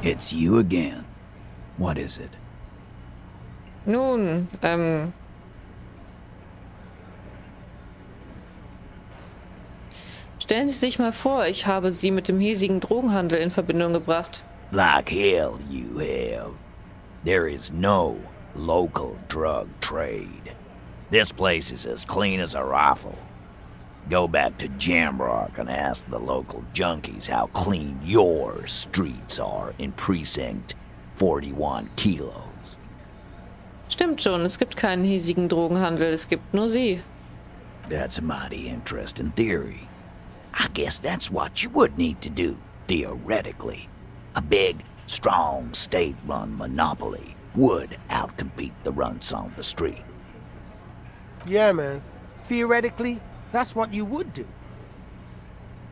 It's you again. What is it? Nun, stellen Sie sich mal vor, ich habe Sie mit dem hiesigen Drogenhandel in Verbindung gebracht. Like hell you have. There is no local drug trade. This place is as clean as a rifle. Go back to Jamrock and ask the local junkies how clean your streets are in Precinct 41 Kilos. Stimmt schon, es gibt keinen hiesigen Drogenhandel, es gibt nur Sie. That's a mighty interesting theory. I guess that's what you would need to do, theoretically. A big, strong, state-run monopoly would outcompete the runts on the street. Yeah, man. Theoretically, that's what you would do.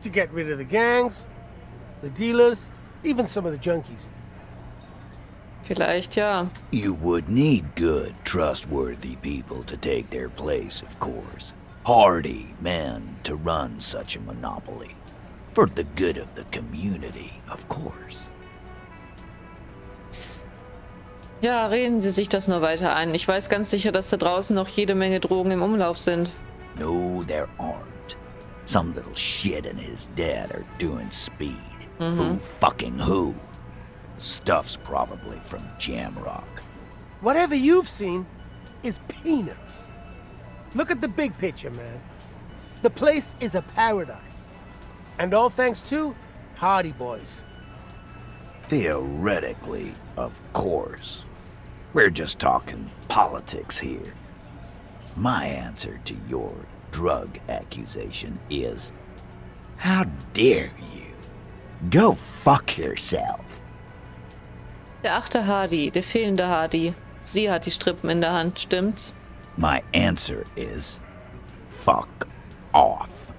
To get rid of the gangs, the dealers, even some of the junkies. Vielleicht ja. You would need good, trustworthy people to take their place, of course. Hardy men to run such a monopoly. For the good of the community, of course. Ja, reden Sie sich das nur weiter ein. Ich weiß ganz sicher, dass da draußen noch jede Menge Drogen im Umlauf sind. No, there aren't. Some little shit and his dad are doing speed. Who fucking who? Stuff's probably from Jamrock. Whatever you've seen is peanuts. Look at the big picture, man. The place is a paradise. And all thanks to Hardy Boys. Theoretically, of course. We're just talking politics here. My answer to your drug accusation is, how dare you? Go fuck yourself. Der achte Hardy, der fehlende Hardy. Sie hat die Strippen in der Hand, stimmt's? My answer is, fuck off.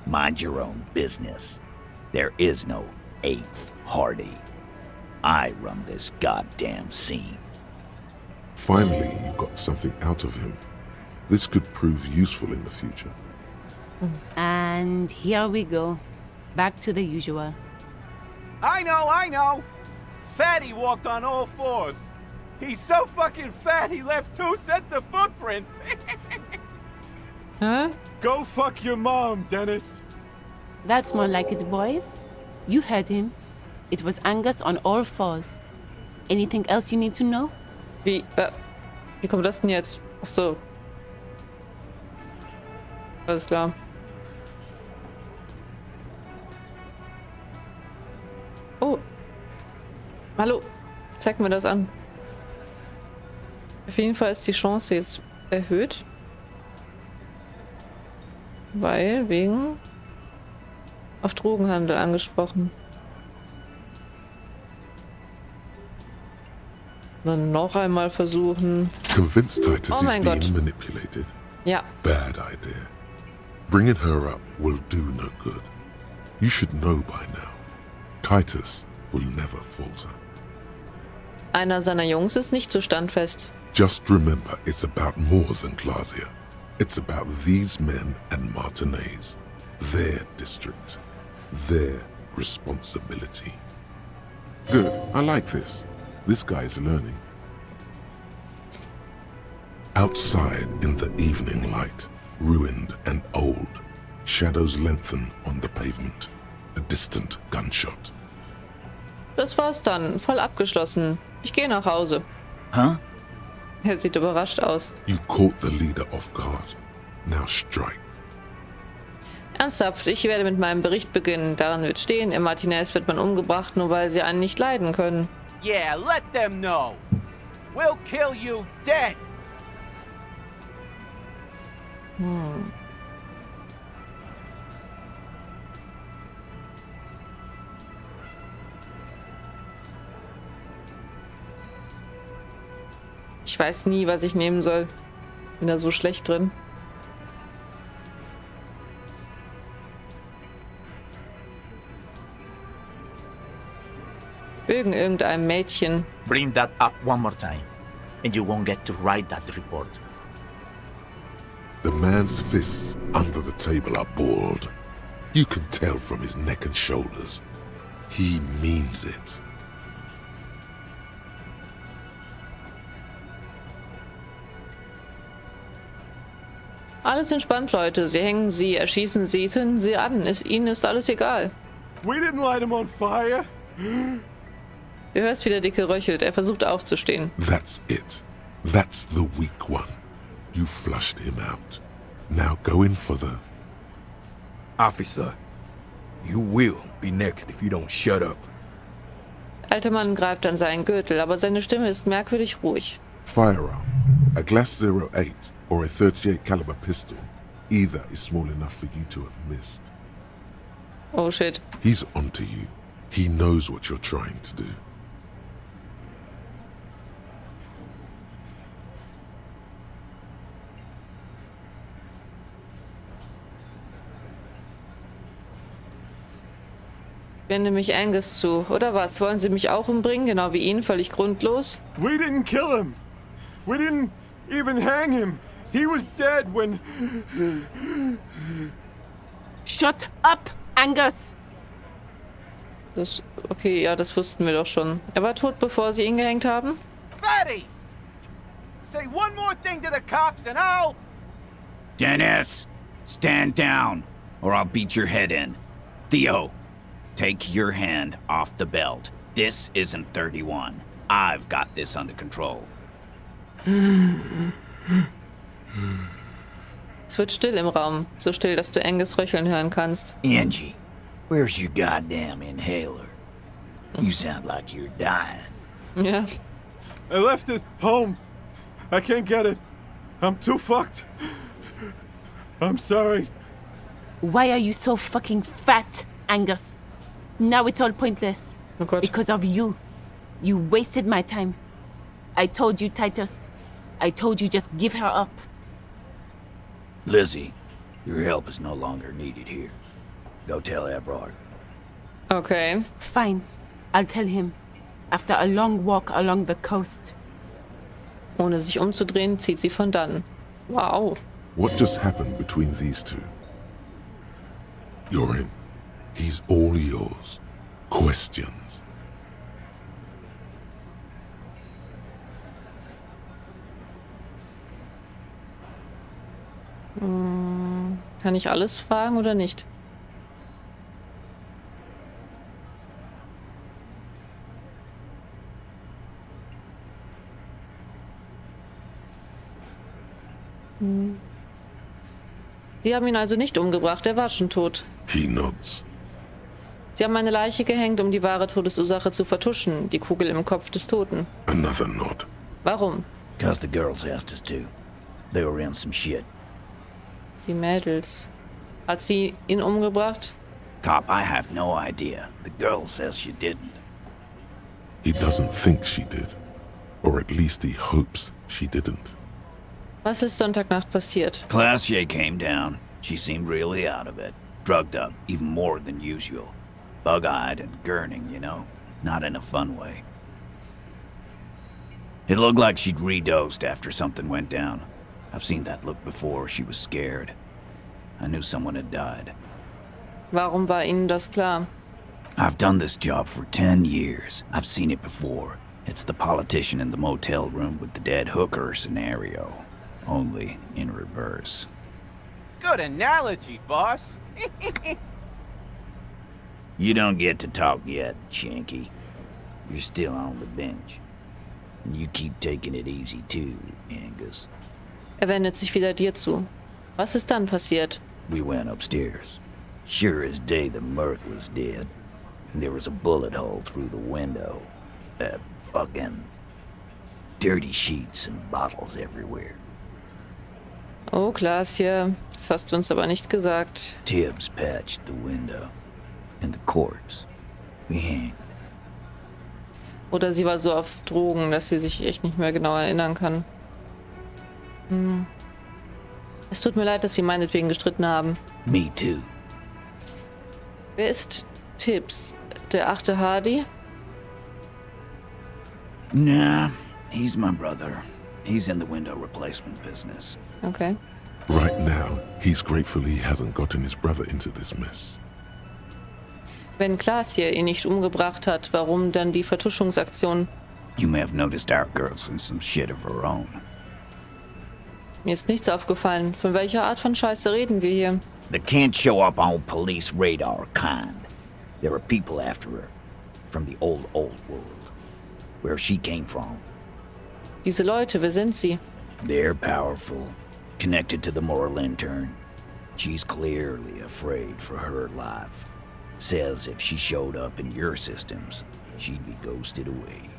Mind your own business. There is no eighth Hardy. I run this goddamn scene. Finally, you got something out of him. This could prove useful in the future. And here we go. Back to the usual. I know! Fatty walked on all fours. He's so fucking fat he left 2 sets of footprints. Hä? Go fuck your mom, Dennis. That's more like it, boys. You heard him. It was Angus on all fours. Anything else you need to know? Wie kommt das denn jetzt? Ach so. Alles klar. Oh. Hallo. Zeig mir das an. Auf jeden Fall ist die Chance jetzt erhöht. Weil wegen auf Drogenhandel angesprochen. Dann noch einmal versuchen. Convince Titus Oh he's mein Gott. being manipulated. Ja. Bad idea. Bringing her up will do no good. You should know by now. Titus will never falter. Einer seiner Jungs ist nicht so standfest. Just remember, it's about more than Glasia. It's about these men and Martinez. Their district. Their responsibility. Good. I like this. This guy's learning. Outside in the evening light, ruined and old, shadows lengthen on the pavement. A distant gunshot. Das war's dann. Voll abgeschlossen. Ich gehe nach Hause. Huh? Er sieht überrascht aus. You caught the leader off guard. Now strike. Ernsthaft, ich werde mit meinem Bericht beginnen. Daran wird stehen, im Martinez wird man umgebracht, nur weil sie einen nicht leiden können. Yeah, let them know. We'll kill you dead. Ich weiß nie, was ich nehmen soll. Bin da so schlecht drin. Wegen irgendeinem Mädchen. Bring that up one more time, and you won't get to write that report. The man's fists under the table are balled. You can tell from his neck and shoulders. He means it. Alles entspannt, Leute. Sie hängen sie, erschießen sie, zünden sie an. Ihnen ist alles egal. We didn't light him on fire. Du hörst, wie der Dicke röchelt. Er versucht aufzustehen. That's it. That's the weak one. You flushed him out. Now go in for the... Officer, you will be next if you don't shut up. Alter Mann greift an seinen Gürtel, aber seine Stimme ist merkwürdig ruhig. Firearm. A Glass 08 or a 38 caliber pistol. Either is small enough for you to have missed. Oh shit. He's onto you. He knows what you're trying to do. Ich wende mich Angus zu. Oder was? Wollen sie mich auch umbringen? Genau wie ihn, völlig grundlos? We didn't kill him. We didn't even hang him. He was dead when... Shut up, Angus! Okay, ja, das wussten wir doch schon. Er war tot, bevor sie ihn gehängt haben? Fatty! Say one more thing to the cops and I'll... Dennis, stand down, or I'll beat your head in. Theo, take your hand off the belt. This isn't 31. I've got this under control. Es wird still im Raum. So still, dass du Angus röcheln hören kannst. Angie, where's your goddamn inhaler? You sound like you're dying. Ja. I left it home. I can't get it. I'm too fucked. I'm sorry. Why are you so fucking fat, Angus? Now it's all pointless. Oh Gott. Because of you. You wasted my time. I told you, Titus. I told you just give her up. Lizzie, your help is no longer needed here. Go tell Everard. Okay. Fine. I'll tell him. After a long walk along the coast. Ohne sich umzudrehen, zieht sie von dann. Wow. What just happened between these two? You're in. He's all yours. Questions. Kann ich alles fragen oder nicht? Sie haben ihn also nicht umgebracht, er war schon tot. He nods. Sie haben eine Leiche gehängt, um die wahre Todesursache zu vertuschen, die Kugel im Kopf des Toten. Another nod. Warum? 'Cause the girls asked us to. They were in some shit. Die Mädels. Hat sie ihn umgebracht? Cop, I have no idea. The girl says she didn't. He doesn't think she did. Or at least he hopes she didn't. Was ist Sonntagnacht passiert? Classier came down. She seemed really out of it. Drugged up, even more than usual. Bug-eyed and gurning, you know? Not in a fun way. It looked like she'd redosed after something went down. I've seen that look before. She was scared. I knew someone had died. Warum war Ihnen das klar? I've done this job for 10 years. I've seen it before. It's the politician in the motel room with the dead hooker scenario. Only in reverse. Good analogy, boss. You don't get to talk yet, Shanky. You're still on the bench. And you keep taking it easy too, Angus. Er wendet sich wieder dir zu. Was ist dann passiert? We went upstairs. Sure as day the Merc was dead. And there was a bullet hole through the window. Fucking dirty sheets and bottles everywhere. Oh, Glacier. Das hast du uns aber nicht gesagt. Tibbs patched the window. And the corpse. We hanged. Oder sie war so auf Drogen, dass sie sich echt nicht mehr genau erinnern kann. Es tut mir leid, dass Sie meinetwegen gestritten haben. Me too. Wer ist Tibbs? Der 8. Hardy? Nah, he's my brother. He's in the window replacement business. Okay. Right now, he's grateful he hasn't gotten his brother into this mess. Wenn Glacier ihn nicht umgebracht hat, warum dann die Vertuschungsaktion? You may have noticed our girl's in some shit of her own. Mir ist nichts aufgefallen. Von welcher Art von Scheiße reden wir hier? The can't show up on police radar kind. There are people after her. From the old world. Where she came from. Diese Leute, wer sind sie? They're powerful. Connected to the moral intern. She's clearly afraid for her life. Says if she showed up in your systems, she'd be ghosted away.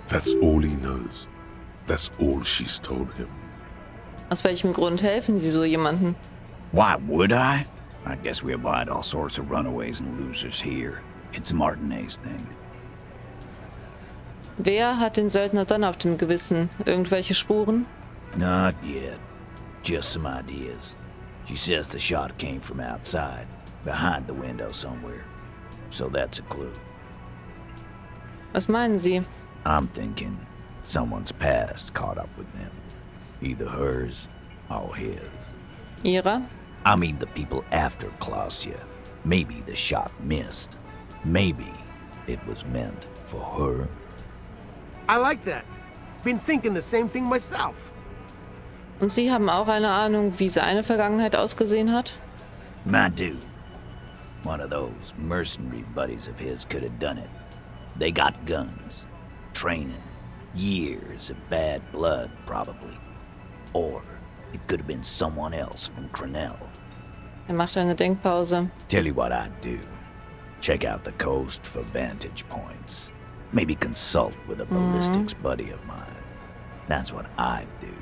That's all he knows. That's all she's told him. Aus welchem Grund helfen sie so jemanden? Why would I? I guess we abide all sorts of runaways and losers here. It's a Martinez thing. Wer hat den Söldner dann auf dem Gewissen? Irgendwelche Spuren? Not yet. Just some ideas. She says the shot came from outside, behind the window somewhere. So that's a clue. Was meinen Sie? I'm thinking someone's past caught up with them. Either hers or his. Ihrer? I mean the people after Klausya. Maybe the shot missed. Maybe it was meant for her. I like that. Been thinking the same thing myself. Und Sie haben auch eine Ahnung, wie seine Vergangenheit ausgesehen hat? My dude. One of those mercenary buddies of his could have done it. They got guns. Training. Years of bad blood, probably. Or it could have been someone else from Crenell. Macht eine Denkpause. Tell you what I'd do. Check out the coast for vantage points. Maybe consult with a ballistics buddy of mine. That's what I'd do.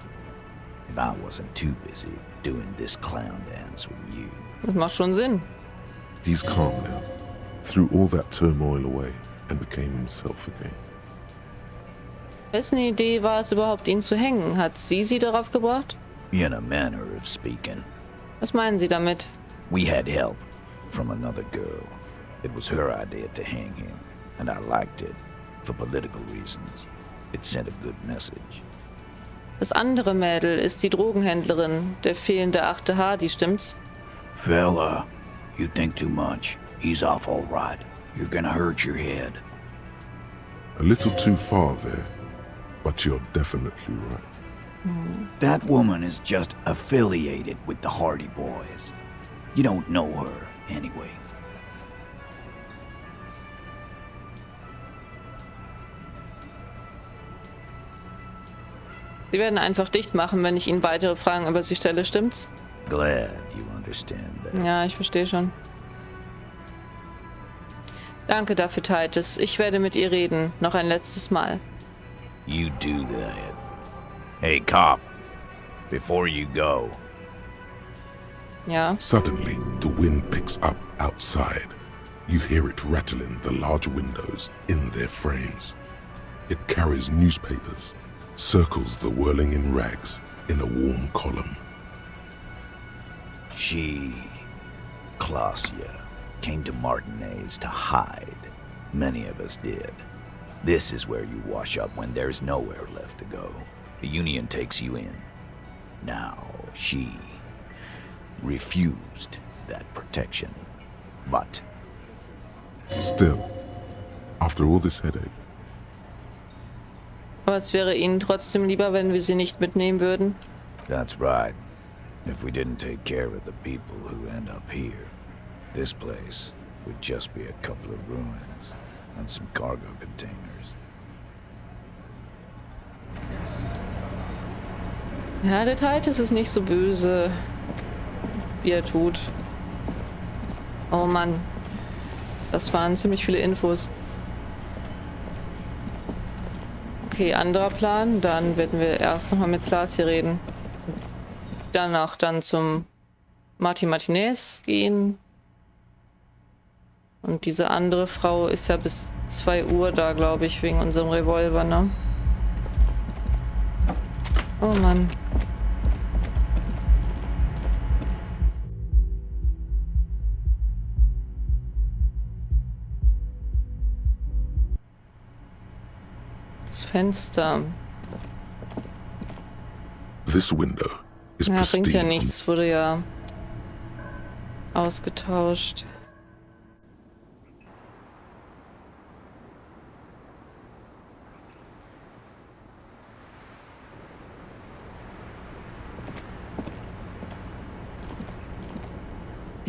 If I wasn't too busy doing this clown dance with you. Das macht schon Sinn. He's calm now, threw all that turmoil away and became himself again. Wessen Idee war es überhaupt, ihn zu hängen? Hat sie darauf gebracht? In a manner of speaking. Was meinen Sie damit? We had help from another girl. It was her idea to hang him, and I liked it for political reasons. It sent a good message. Das andere Mädel ist die Drogenhändlerin, der fehlende 8. Hardy, stimmt's? Fella, you think too much. He's off all right. You're gonna hurt your head. A little too far there, but you're definitely right. That woman is just affiliated with the Hardy Boys. You don't know her, anyway. Sie werden einfach dicht machen, wenn ich Ihnen weitere Fragen über sie stelle, stimmt's? Glad you understand that. Ja, ich verstehe schon. Danke dafür, Titus. Ich werde mit ihr reden. Noch ein letztes Mal. You do that. Hey, cop. Before you go. Ja. Suddenly, the wind picks up outside. You hear it rattling the large windows in their frames. It carries newspapers, circles the whirling in rags in a warm column. Klausya, came to Martinez to hide. Many of us did. This is where you wash up when there's nowhere left to go. The Union takes you in. Now, she refused that protection. But Still, after all this headache, Aber es wäre Ihnen trotzdem lieber, wenn wir sie nicht mitnehmen würden? that's right. If we didn't take care of the people who end up here, this place would just be a couple of ruins and some cargo containers. Ja, der Titus ist nicht so böse, wie er tut. Oh Mann. Das waren ziemlich viele Infos. Okay, anderer Plan. Dann werden wir erst nochmal mit Klaas hier reden. Danach dann zum Martinez gehen. Und diese andere Frau ist ja bis 2 Uhr da, glaube ich, wegen unserem Revolver, ne? Oh Mann. Das Fenster. this window is Ja, bringt ja pristine. nichts. Wurde ja ausgetauscht.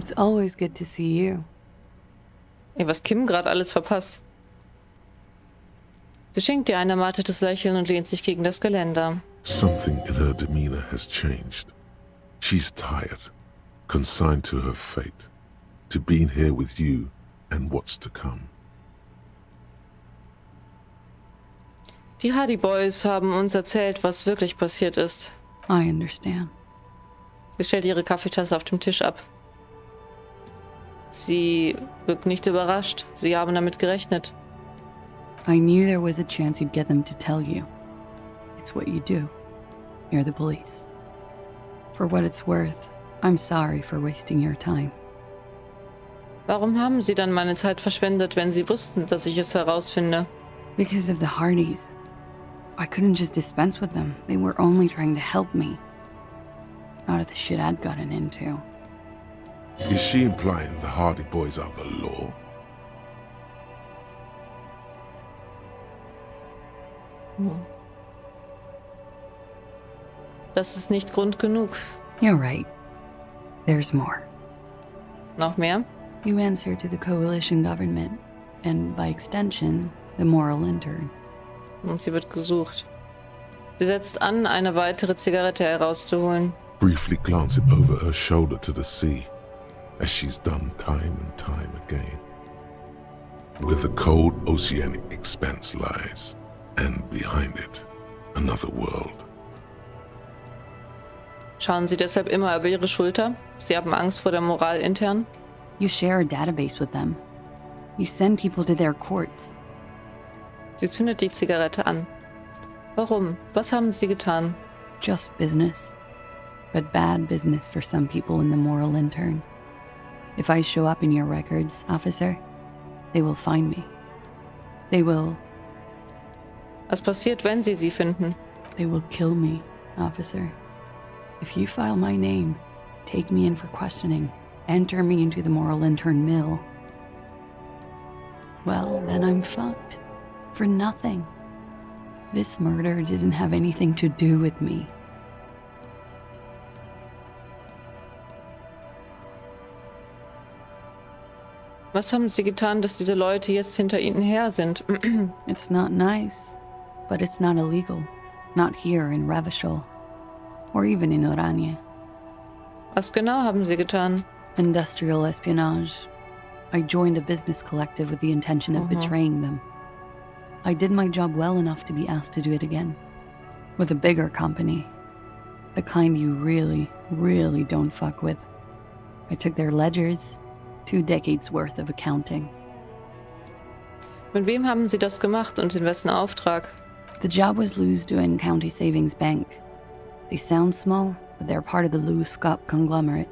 It's always good to see you. Ey, was Kim gerade alles verpasst. Sie schenkt ihr ein ermattetes Lächeln und lehnt sich gegen das Geländer. Something in her demeanor has changed. She's tired, consigned to her fate, to being here with you and what's to come. Die Hardy Boys haben uns erzählt, was wirklich passiert ist. I understand. Sie stellt ihre Kaffeetasse auf dem Tisch ab. Sie wirkt nicht überrascht. Sie haben damit gerechnet. I knew there was a chance you'd get them to tell you. It's what you do. You're the police. For what it's worth, I'm sorry for wasting your time. Warum haben Sie dann meine Zeit verschwendet, wenn Sie wussten, dass ich es herausfinde? Because of the Hardys. I couldn't just dispense with them. They were only trying to help me. Out of the shit I'd gotten into. Is she implying the Hardy Boys are the law? Das ist nicht Grund genug. You're right. There's more. Noch mehr? You answer to the coalition government, and by extension, the moral intern. Und sie wird gesucht. Sie setzt an, eine weitere Zigarette herauszuholen. Briefly glance it over her shoulder to the sea, as she's done time and time again. Where the cold oceanic expanse lies, and behind it, another world. Schauen Sie deshalb immer über Ihre Schulter? Sie haben Angst vor der Moral intern? You share a database with them. You send people to their courts. Sie zündet die Zigarette an. Warum? Was haben Sie getan? Just business. But bad business for some people in the moral intern. If I show up in your records, officer, they will find me. They will... Was passiert, wenn Sie sie finden? They will kill me, officer. If you file my name, take me in for questioning, enter me into the moral intern mill, well, then I'm fucked. For nothing. This murder didn't have anything to do with me. Was haben Sie getan, dass diese Leute jetzt hinter Ihnen her sind? It's not nice, but it's not illegal. Not here in Revachol. Or even in Oranje. Was genau haben Sie getan? Industrial espionage. I joined a business collective with the intention of betraying them. I did my job well enough to be asked to do it again. With a bigger company. The kind you really, really don't fuck with. I took their ledgers, 2 decades worth of accounting. Mit wem haben Sie das gemacht und in wessen Auftrag? The job was Lou's doing County Savings Bank. They sound small, but they're part of the Lou Scott conglomerate.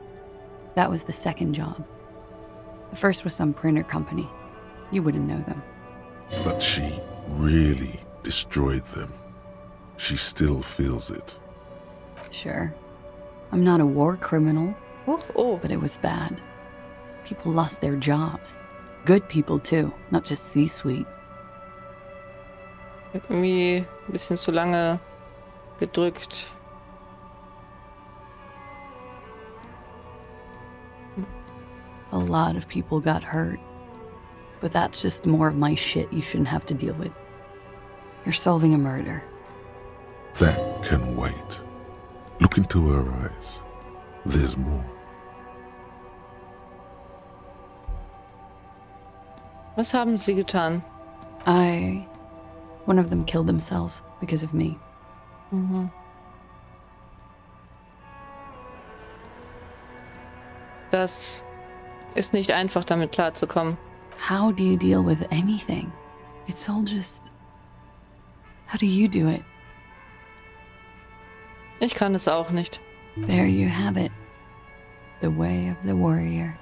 That was the second job. The first was some printer company. You wouldn't know them. But she really destroyed them. She still feels it. Sure. I'm not a war criminal, Oh. but it was bad. People lost their jobs. Good people too, not just C-suite. Irgendwie ein bisschen zu lange gedrückt. A lot of people got hurt. But that's just more of my shit you shouldn't have to deal with. You're solving a murder. That can wait. Look into her eyes. There's more. Was haben Sie getan? One of them killed themselves because of me. Das ist nicht einfach, damit klarzukommen. How do you deal with anything? It's all just... How do you do it? Ich kann es auch nicht. There you have it. The way of the warrior.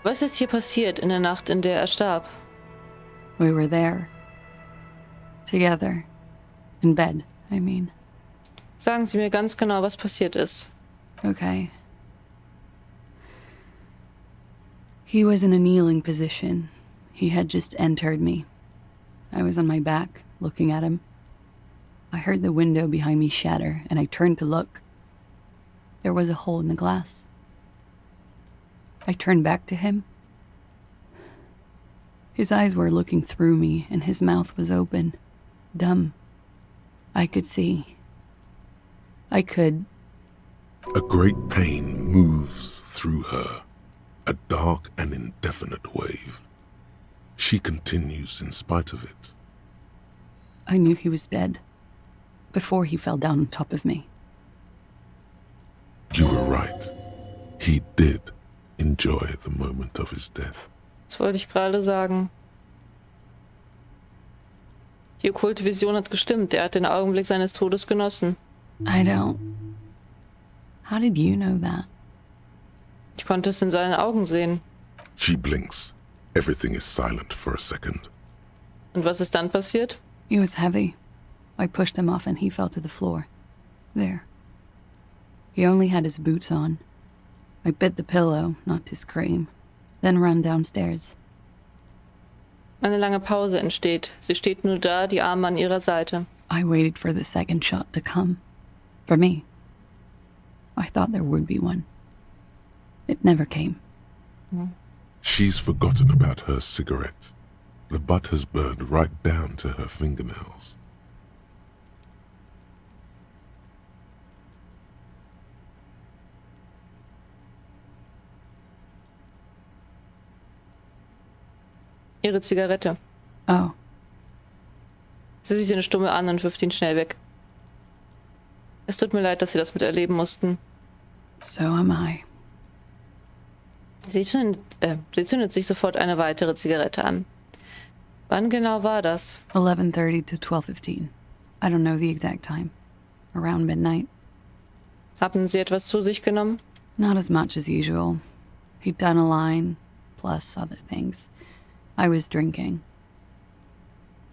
Was ist hier passiert in der Nacht, in der er starb? We were there. Together. In bed, I mean. Sagen Sie mir ganz genau, was passiert ist. Okay. He was in a kneeling position. He had just entered me. I was on my back, looking at him. I heard the window behind me shatter, and I turned to look. There was a hole in the glass. I turned back to him. His eyes were looking through me, and his mouth was open, dumb. I could see. I could. A great pain moves through her, a dark and indefinite wave. She continues in spite of it. I knew he was dead before he fell down on top of me. You were right. He did enjoy the moment of his death. Das wollte ich gerade sagen. Die okkulte Vision hat gestimmt. Er hat den Augenblick seines Todes genossen. I don't. How did you know that? Ich konnte es in seinen Augen sehen. She blinks. Everything is silent for a second. Und was ist dann passiert? He was heavy. I pushed him off and he fell to the floor. There. He only had his boots on. I bit the pillow, not to scream, then ran downstairs. Eine lange Pause entsteht. Sie steht nur da, die Arme an ihrer Seite. I waited for the second shot to come. For me. I thought there would be one. It never came. She's forgotten about her cigarette. The butt has burned right down to her fingernails. Ihre Zigarette. Oh, Sie sieht ihn stumm an und wirft ihn schnell weg. Es tut mir leid, dass Sie das miterleben mussten. so am I. Sie zündet sich sofort eine weitere Zigarette an. Wann genau war das? 11:30 to 12:15. I don't know the exact time. Around midnight. Haben Sie etwas zu sich genommen? Not as much as usual. He'd done a line, plus other things. I was drinking.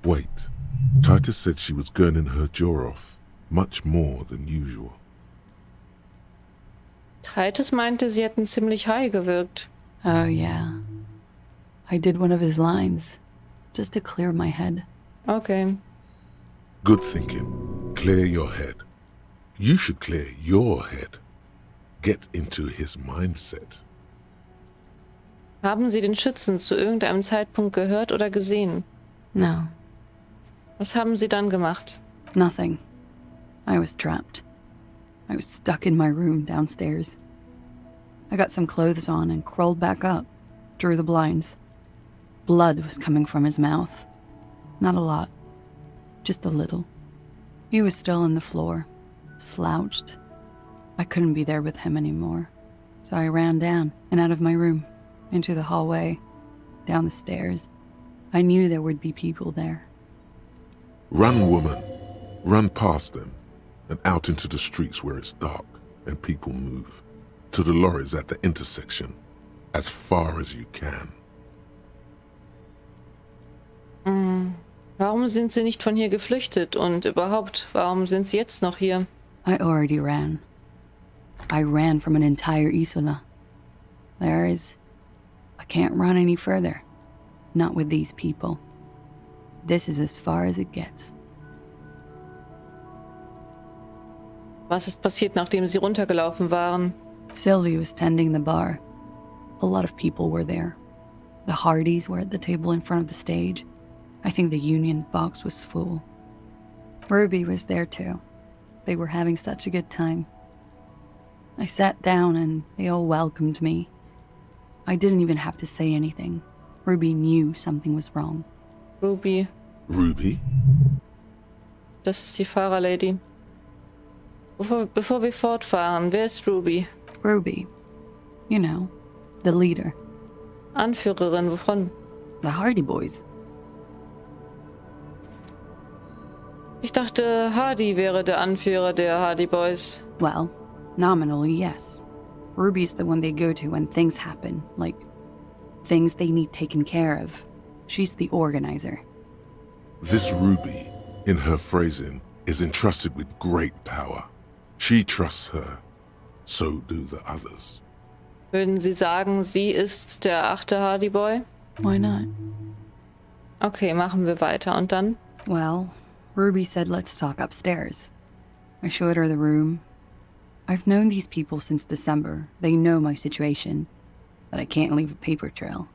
Wait. Titus said she was gurning her jaw off, much more than usual. Titus meinte, Sie hätten ziemlich high gewirkt. Oh, yeah. I did one of his lines, just to clear my head. Okay. Good thinking. Clear your head. You should clear your head. Get into his mindset. Haben Sie den Schützen zu irgendeinem Zeitpunkt gehört oder gesehen? No, Was haben Sie dann gemacht? nothing. I was trapped. I was stuck in my room downstairs. I got some clothes on and crawled back up, drew the blinds. Blood was coming from his mouth. Not a lot, just a little. He was still on the floor, slouched. I couldn't be there with him anymore, so I ran down and out of my room, into the hallway, down the stairs. I knew there would be people there. Run, woman. Run past them and out into the streets where it's dark and people move. To the lorries at the intersection, as far as you can. Warum sind Sie nicht von hier geflüchtet? Und überhaupt, warum sind Sie jetzt noch hier? I already ran. I ran from an entire Isola. I can't run any further. Not with these people. This is as far as it gets. Was ist passiert, nachdem Sie runtergelaufen waren? Sylvie was tending the bar. A lot of people were there. The Hardys were at the table in front of the stage. I think the Union box was full. Ruby was there too. They were having such a good time. I sat down and they all welcomed me. I didn't even have to say anything. Ruby knew something was wrong. Ruby, Ruby? das ist die Fahrerlady. Bevor wir fortfahren, wer ist Ruby? Ruby. You know, the leader. Anführerin, wovon? The Hardy Boys. Ich dachte, Hardy wäre der Anführer der Hardy Boys. Well, nominally, yes. Ruby's the one they go to when things happen, like things they need taken care of. She's the organizer. This Ruby, in her phrasing, is entrusted with great power. She trusts her. So do the others. Würden Sie sagen, sie ist der 8. Hardy Boy? Why not? Okay, machen wir weiter. Und dann? Well, Ruby said let's talk upstairs. I showed her the room. I've known these people since December. They know my situation. that I can't leave a paper trail.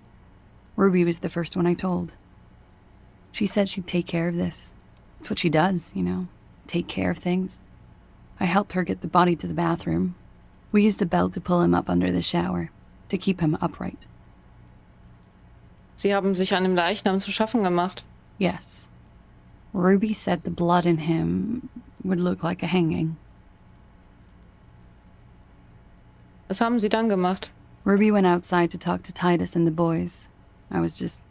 Ruby was the first one I told. She said she'd take care of this. It's what she does, you know, take care of things. I helped her get the body to the bathroom. We used a belt to pull him up under the shower, to keep him upright. Sie haben sich an dem Leichnam zu schaffen gemacht. Yes. Ruby said the blood in him would look like a hanging. Was haben Sie dann gemacht? Ruby went outside to talk to Titus and the boys. I was just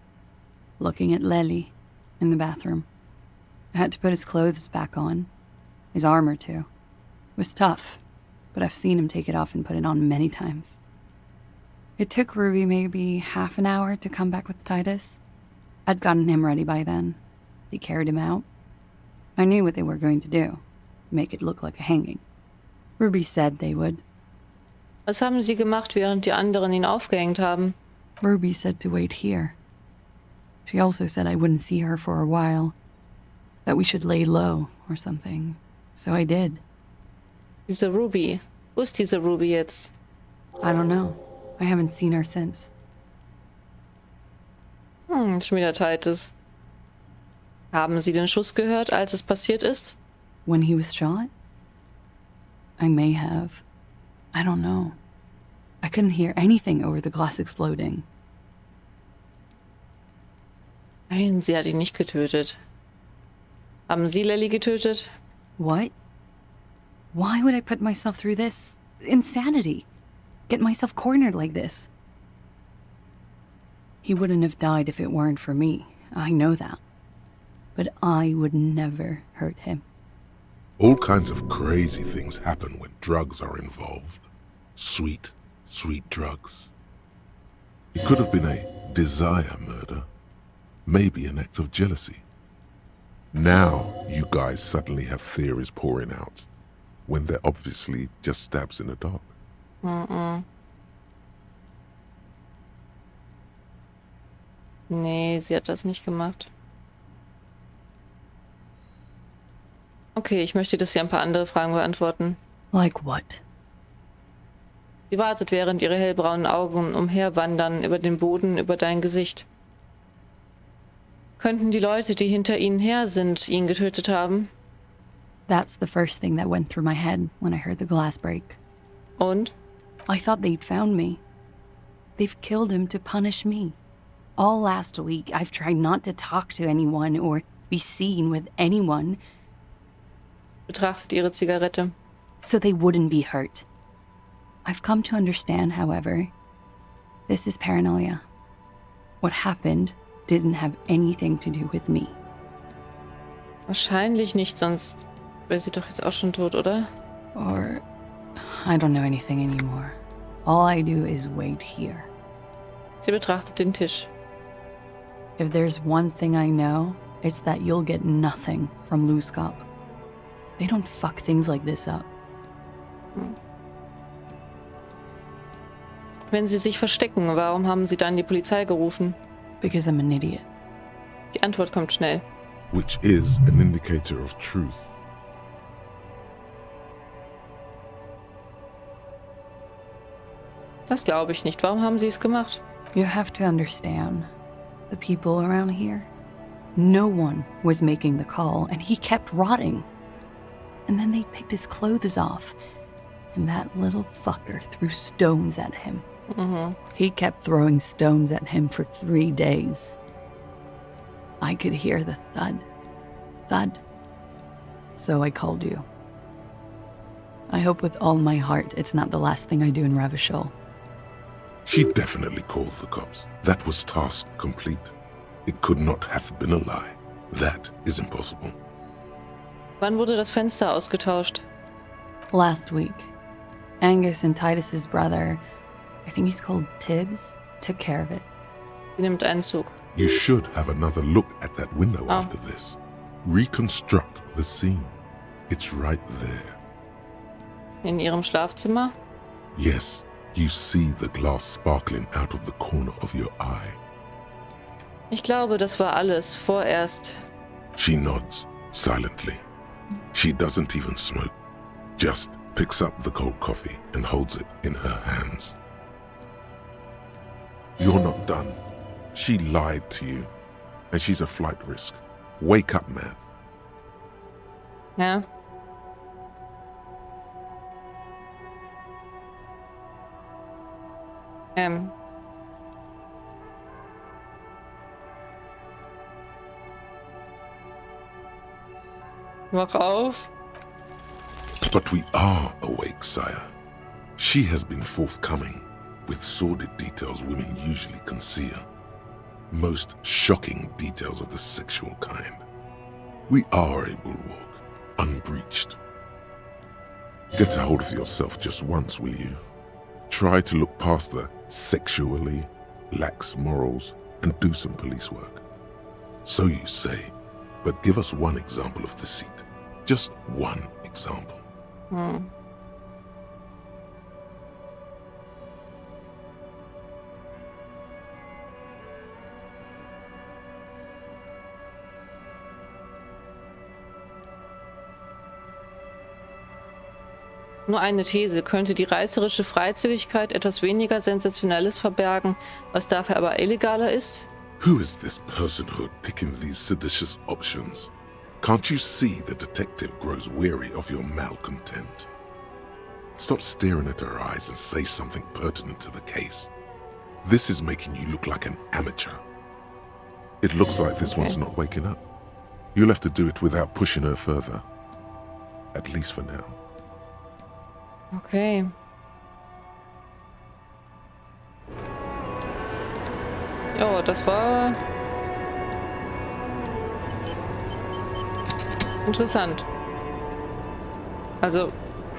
looking at Lely in the bathroom. I had to put his clothes back on. His armor, too. It was tough, but I've seen him take it off and put it on many times. It took Ruby maybe half an hour to come back with Titus. I'd gotten him ready by then. They carried him out. I knew what they were going to do. Make it look like a hanging. Ruby said they would. Was haben Sie gemacht, während die anderen ihn aufgehängt haben? Ruby said to wait here. She also said I wouldn't see her for a while. That we should lay low or something. So I did. Diese Ruby. Wo ist diese Ruby jetzt? I don't know. I haven't seen her since. Schon wieder Titus. Haben Sie den Schuss gehört, als es passiert ist? When he was shot? I may have. I don't know. I couldn't hear anything over the glass exploding. Nein, sie hat ihn nicht getötet. Haben Sie Lely getötet? What? Why would I put myself through this? Insanity. Get myself cornered like this. He wouldn't have died if it weren't for me. I know that. But I would never hurt him. All kinds of crazy things happen when drugs are involved. Sweet, sweet drugs. It could have been a desire murder. Maybe an act of jealousy. Now you guys suddenly have theories pouring out, when they're obviously just stabs in the dark. Nee, sie hat das nicht gemacht. Okay, ich möchte, dass Sie ein paar andere Fragen beantworten. Like what? Sie wartet, während ihre hellbraunen Augen umherwandern über den Boden, über dein Gesicht. Könnten die Leute, die hinter Ihnen her sind, ihn getötet haben? That's the first thing that went through my head when I heard the glass break. Und? I thought they'd found me. They've killed him to punish me. All last week, I've tried not to talk to anyone or be seen with anyone. Betrachtet ihre Zigarette. So they wouldn't be hurt. I've come to understand, however, this is paranoia. What happened didn't have anything to do with me. Wahrscheinlich nicht, sonst wäre sie doch jetzt auch schon tot, oder? Or I don't know anything anymore. All I do is wait here. Sie betrachtet den Tisch. If there's one thing I know, it's that you'll get nothing from Luskop. They don't fuck things like this up. Wenn Sie sich verstecken, warum haben Sie dann die Polizei gerufen? Because I'm an idiot. Die Antwort kommt schnell. Which is an indicator of truth. Das glaube ich nicht. Warum haben Sie es gemacht? You have to understand, the people around here, no one was making the call, and he kept rotting. And then they picked his clothes off, and that little fucker threw stones at him. He kept throwing stones at him for 3 days. I could hear the thud, thud. So I called you. I hope with all my heart it's not the last thing I do in Ravishol. She definitely called the cops. That was task complete. It could not have been a lie. That is impossible. Wann wurde das Fenster ausgetauscht? Last week, Angus and Titus's brother, I think he's called Tibbs, took care of it. Sie nimmt einen Zug. You should have another look at that window after this. Reconstruct the scene. It's right there. In Ihrem Schlafzimmer? Yes, you see the glass sparkling out of the corner of your eye. Ich glaube, das war alles. Vorerst. She nods, silently. She doesn't even smoke. Just picks up the cold coffee and holds it in her hands. You're not done. She lied to you, and she's a flight risk. Wake up, man. Ja. Wach auf. But we are awake, sire. She has been forthcoming with sordid details women usually conceal. Most shocking details of the sexual kind. We are a bulwark, unbreached. Get a hold of yourself just once, will you? Try to look past the sexually lax morals and do some police work. So you say, but give us one example of deceit. Just one example. Nur eine These. Könnte die reißerische Freizügigkeit etwas weniger Sensationelles verbergen, was dafür aber illegaler ist? Who is this personhood picking these seditious options? Can't you see the detective grows weary of your malcontent? Stop staring at her eyes and say something pertinent to the case. This is making you look like an amateur. It looks like this one's not waking up. You'll have to do it without pushing her further. At least for now. Okay. Ja, das war interessant. Also,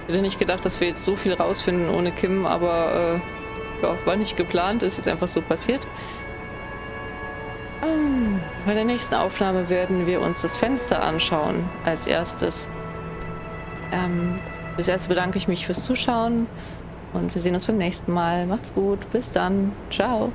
ich hätte nicht gedacht, dass wir jetzt so viel rausfinden ohne Kim, aber ja, war nicht geplant, ist jetzt einfach so passiert. Bei der nächsten Aufnahme werden wir uns das Fenster anschauen als erstes. Bis jetzt bedanke ich mich fürs Zuschauen und wir sehen uns beim nächsten Mal. Macht's gut, bis dann, ciao.